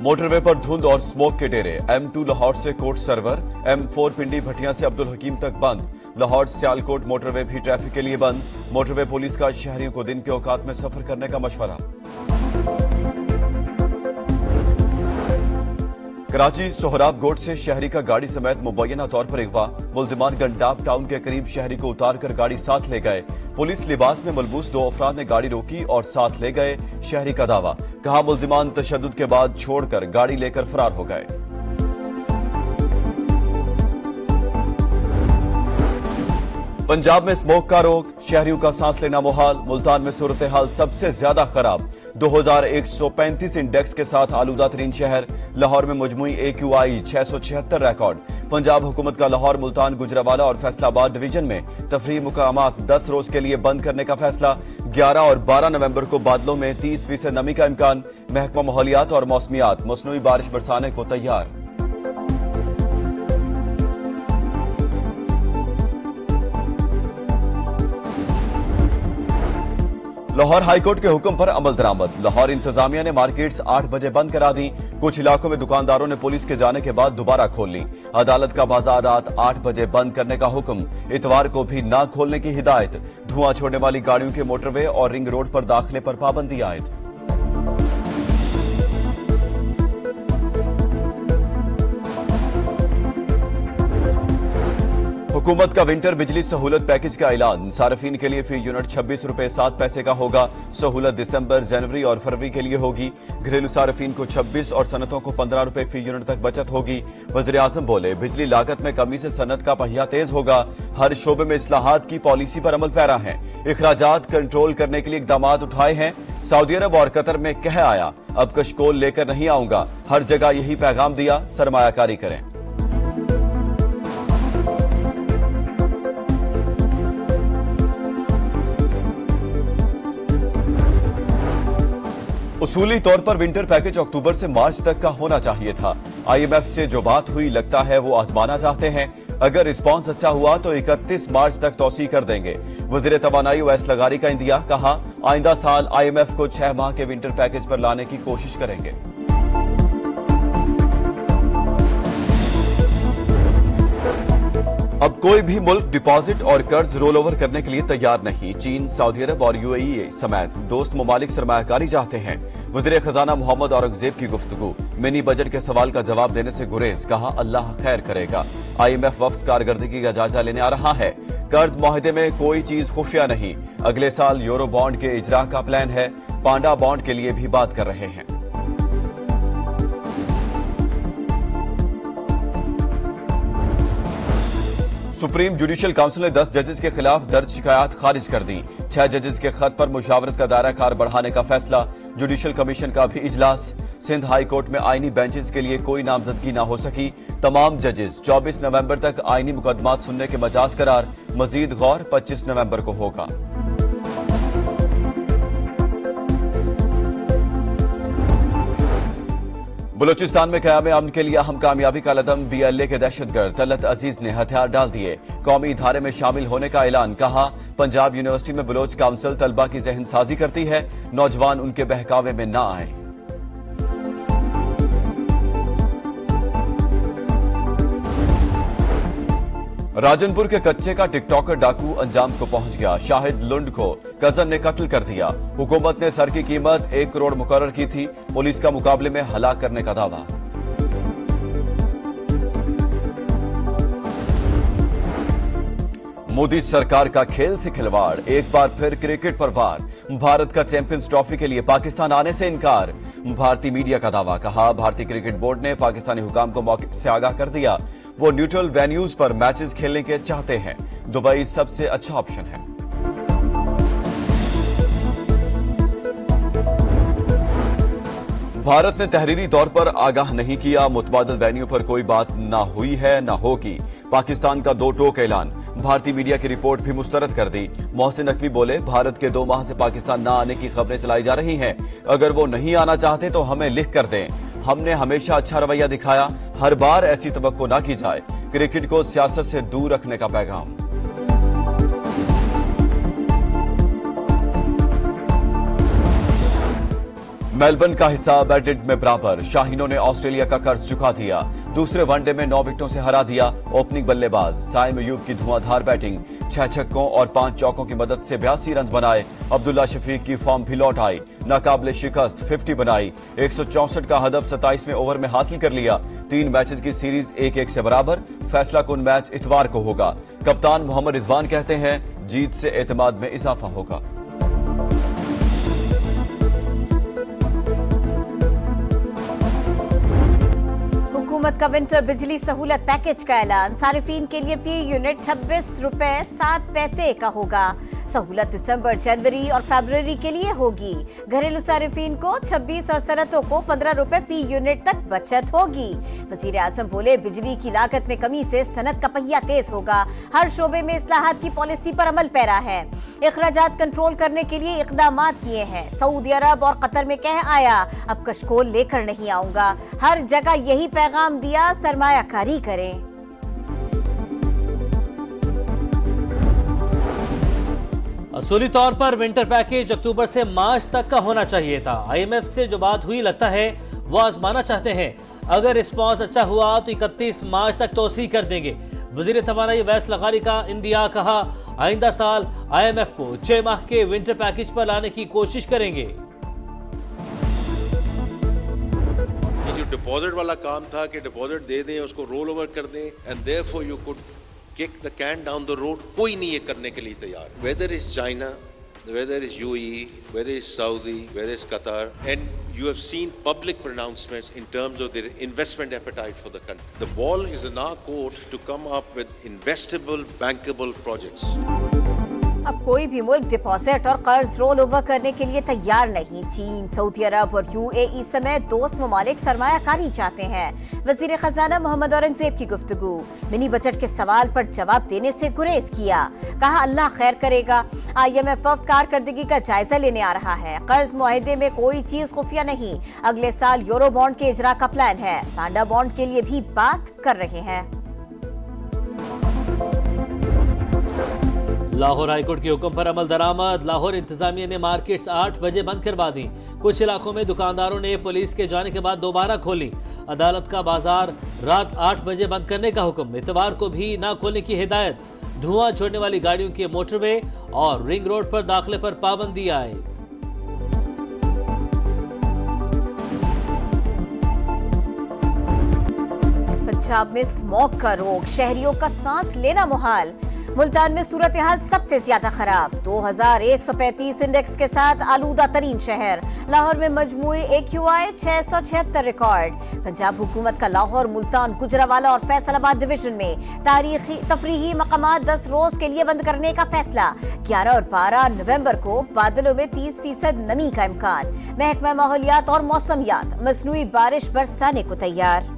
Motorway पर धुंध और स्मोक के डेरे। M2 लाहौर से कोट सरवर, M4 पिंडी भटिया से अब्दुल हकीम तक बंद। लाहौर सियालकोट मोटरवे भी ट्रैफिक के लिए बंद। मोटरवे पुलिस का शहरियों को दिन के औकात में सफर करने का मशवरा। कराची सोहराब गोट से शहरी का गाड़ी समेत मुबैना तौर पर अगवा। मुल्जिमान गंडाब टाउन के करीब शहरी को उतारकर गाड़ी साथ ले गए। पुलिस लिबास में मलबूस 2 अफराद ने गाड़ी रोकी और साथ ले गए। शहरी का दावा, कहा मुल्जिमान तशद्दुद के बाद छोड़कर गाड़ी लेकर फरार हो गए। पंजाब में स्मोक का रोक, शहरियों का सांस लेना मुहाल। मुल्तान में सूरत हाल सबसे ज्यादा खराब, 2135 इंडेक्स के साथ आलूदा तरीन शहर। लाहौर में मजमूई AQI 676 रिकॉर्ड। पंजाब हुकूमत का लाहौर, मुल्तान, गुजरावाला और फैसलाबाद डिवीजन में तफरीह मुकामात 10 रोज के लिए बंद करने का फैसला। 11 और 12 नवंबर को बादलों में 30% नमी का इम्कान। महकमा माहौलियात और मौसमियात मसनूई बारिश बरसाने को तैयार। लाहौर हाईकोर्ट के हुक्म पर अमल दरामद। लाहौर इंतजामिया ने मार्केट्स 8 बजे बंद करा दी। कुछ इलाकों में दुकानदारों ने पुलिस के जाने के बाद दोबारा खोल ली। अदालत का बाजार रात 8 बजे बंद करने का हुक्म। इतवार को भी ना खोलने की हिदायत। धुआं छोड़ने वाली गाड़ियों के मोटरवे और रिंग रोड पर दाखिले पर पाबंदी आयद। हुकूमत का विंटर बिजली सहूलत पैकेज का ऐलान। सार्फिन के लिए फी यूनिट 26 रुपए 7 पैसे का होगा। सहूलत दिसंबर, जनवरी और फरवरी के लिए होगी। घरेलू सार्फिन को 26 और सनतों को 15 रुपए फी यूनिट तक बचत होगी। वज़ीर आज़म बोले, बिजली लागत में कमी से सनत का पहिया तेज होगा। हर शोबे में इस्लाहात की पॉलिसी पर अमल पैरा है। इखराजात कंट्रोल करने के लिए इकदाम उठाए हैं। सऊदी अरब और कतर में कह आया, अब कशकोल लेकर नहीं आऊंगा। हर जगह यही पैगाम दिया, सरमायाकारी करें। उसूली तौर पर विंटर पैकेज अक्टूबर से मार्च तक का होना चाहिए था। IMF से जो बात हुई, लगता है वो आजमाना चाहते हैं। अगर रिस्पांस अच्छा हुआ तो 31 मार्च तक तौसी कर देंगे। वज़ीर तवानाई ओवैस लगारी का इंदिया, कहा आइंदा साल IMF को 6 माह के विंटर पैकेज पर लाने की कोशिश करेंगे। अब कोई भी मुल्क डिपॉजिट और कर्ज रोल ओवर करने के लिए तैयार नहीं। चीन, सऊदी अरब और UAE समेत दोस्त ममालिक सरमायाकारी चाहते हैं। वज़ीर खजाना मोहम्मद औरंगजेब की गुफ्तगू। मिनी बजट के सवाल का जवाब देने से गुरेज, कहा अल्लाह खैर करेगा। IMF वफ्द कारकर्दगी का जायजा लेने आ रहा है। कर्ज मुआहदे में कोई चीज खुफिया नहीं। अगले साल यूरो बॉन्ड के इजरा का प्लान है। पांडा बॉन्ड के लिए भी बात कर रहे हैं। सुप्रीम जुडिशियल काउंसिल ने 10 जजेस के खिलाफ दर्ज शिकायत खारिज कर दी। 6 जजेस के खत पर मुशावरत का दायरा कार बढ़ाने का फैसला। जुडिशियल कमीशन का भी इजलास। सिंध हाई कोर्ट में आईनी बेंचेस के लिए कोई नामजदगी न हो सकी। तमाम जजेस 24 नवंबर तक आईनी मुकदमात सुनने के मजाज करार। मजीद गौर 25 नवंबर को होगा। बलूचिस्तान में क़याम अमन के लिए अहम कामयाबी का लदम। BLA के दहशतगर्द तलत अजीज ने हथियार डाल दिए। कौमी इधारे में शामिल होने का ऐलान। कहा पंजाब यूनिवर्सिटी में बलोच काउंसिल तलबा की जहन साजी करती है। नौजवान उनके बहकावे में ना आए। राजनपुर के कच्चे का टिकटॉकर डाकू अंजाम को पहुंच गया। शाहिद लुंड को कजन ने कत्ल कर दिया। हुकूमत ने सर की कीमत 1 करोड़ मुकर्रर की थी। पुलिस का मुकाबले में हलाक करने का दावा। मोदी सरकार का खेल से खिलवाड़। एक बार फिर क्रिकेट पर वार। भारत का चैंपियंस ट्रॉफी के लिए पाकिस्तान आने से इनकार। भारतीय मीडिया का दावा। कहा भारतीय क्रिकेट बोर्ड ने पाकिस्तानी हुकाम को मौके से आगाह कर दिया। वो न्यूट्रल वेन्यूज पर मैचेस खेलने के चाहते हैं। दुबई सबसे अच्छा ऑप्शन है। भारत ने तहरीरी तौर पर आगाह नहीं किया। मुतबादिल वेन्यू पर कोई बात ना हुई है ना होगी। पाकिस्तान का 2 टोक ऐलान। भारतीय मीडिया की रिपोर्ट भी मुस्तरद कर दी। मोहसिन नकवी बोले, भारत के 2 माह से पाकिस्तान न आने की खबरें चलाई जा रही हैं। अगर वो नहीं आना चाहते तो हमें लिख कर दें। हमने हमेशा अच्छा रवैया दिखाया। हर बार ऐसी तवक्को ना की जाए। क्रिकेट को सियासत से दूर रखने का पैगाम। मेलबर्न का हिसाब एडिलेड में बराबर। शाहीनों ने ऑस्ट्रेलिया का कर्ज चुका दिया। दूसरे वनडे में 9 विकेटों से हरा दिया ओपनिंग बल्लेबाज साइम अयूब की धुआंधार बैटिंग। 6 छक्कों और 5 चौकों की मदद से 82 रन बनाए। अब्दुल्ला शफीक की फॉर्म भी लौट आई। नाकाबिले शिकस्त 50 बनाई। 164 का हदफ 27वें ओवर में हासिल कर लिया। 3 मैचेस की सीरीज 1-1 से बराबर। फैसला कुन मैच इतवार को होगा। कप्तान मोहम्मद रिजवान कहते हैं जीत से एतमाद में इजाफा होगा। हुकूमत का विंटर बिजली सहूलत पैकेज का ऐलान। सारिफीन के लिए फी यूनिट 26 रुपए 7 पैसे का होगा। सहूलत दिसंबर, जनवरी और फरवरी के लिए होगी। घरेलू सारिफीन को 26 और सनतों को 15 रुपए फी यूनिट तक बचत होगी। वजीर आजम बोले बिजली की लागत में कमी से सनत का पहिया तेज होगा। हर शोबे में इस्लाहात की पॉलिसी पर अमल पैरा है। इखराजात कंट्रोल करने के लिए इकदाम किए हैं। सऊदी अरब और कतर में कह आया अब कशकोल लेकर नहीं आऊंगा। हर जगह यही पैगाम दिया, सरमायाकारी करें। असूली तौर पर विंटर पैकेज अक्टूबर से मार्च तक का होना चाहिए था। IMF से जो बात हुई लगता है वो आजमाना चाहते हैं। अगर रिस्पांस अच्छा हुआ तो 31 मार्च तक तोसी कर देंगे। वजीर तवानाई वैस लगारी का इंदिया कहा आइंदा साल IMF को 6 माह के विंटर पैकेज पर लाने की कोशिश करेंगे। जो डिपॉजिट वाला काम था कि डिपॉजिट दे दें, उसको रोल ओवर कर दें and therefore you could kick the can down the road, कोई नहीं ये करने के लिए तैयार। Whether it's China, whether it's UAE, whether it's Saudi, whether it's Qatar, and you have seen public pronouncements in terms of their investment appetite for the country. The ball is in our court to come up with investable, bankable projects. अब कोई भी मुल्क deposit और कर्ज roll over करने के लिए तैयार नहीं। चीन, सऊदी अरब और UAE समेत दोस्त ममालिक सरमायाकारी चाहते हैं। वजीर खजाना मोहम्मद औरंगजेब की गुफ्तगू। मिनी बजट के सवाल पर जवाब देने से गुरेज किया। कहा अल्लाह खैर करेगा। IMF वफ्द कारकर्दगी का जायजा लेने आ रहा है। कर्ज मुआहदे में कोई चीज खुफिया नहीं। अगले साल यूरो बॉन्ड के इजरा का प्लान है। पांडा बॉन्ड के लिए भी बात कर रहे हैं। लाहौर हाईकोर्ट के हुक्म पर अमल दरामद। लाहौर इंतजामिया ने मार्केट्स 8 बजे बंद करवा दी। कुछ इलाकों में दुकानदारों ने पुलिस के जाने के बाद दोबारा खोली। अदालत का बाजार रात 8 बजे बंद करने का हुक्म। इतवार को भी ना खोलने की हिदायत। धुआं छोड़ने वाली गाड़ियों के मोटरवे और रिंग रोड पर दाखिले पर पाबंदी आए। पंजाब में स्मॉग का रोग, शहरियों का सांस लेना मुहाल। मुल्तान में सूरत हाल सबसे ज्यादा खराब। 2135 इंडेक्स के साथ आलूदा तरीन शहर। लाहौर में मजमूई AQI 676 रिकॉर्ड। पंजाब हुकूमत का लाहौर, मुल्तान, गुजरावाला और फैसलाबाद डिवीजन में तारीखी तफरीही मकामात 10 रोज के लिए बंद करने का फैसला। 11 और 12 नवंबर को बादलों में 30% नमी का इम्कान। महकमा माहौलियात और मौसमियात मसनूई बारिश बरसाने को तैयार।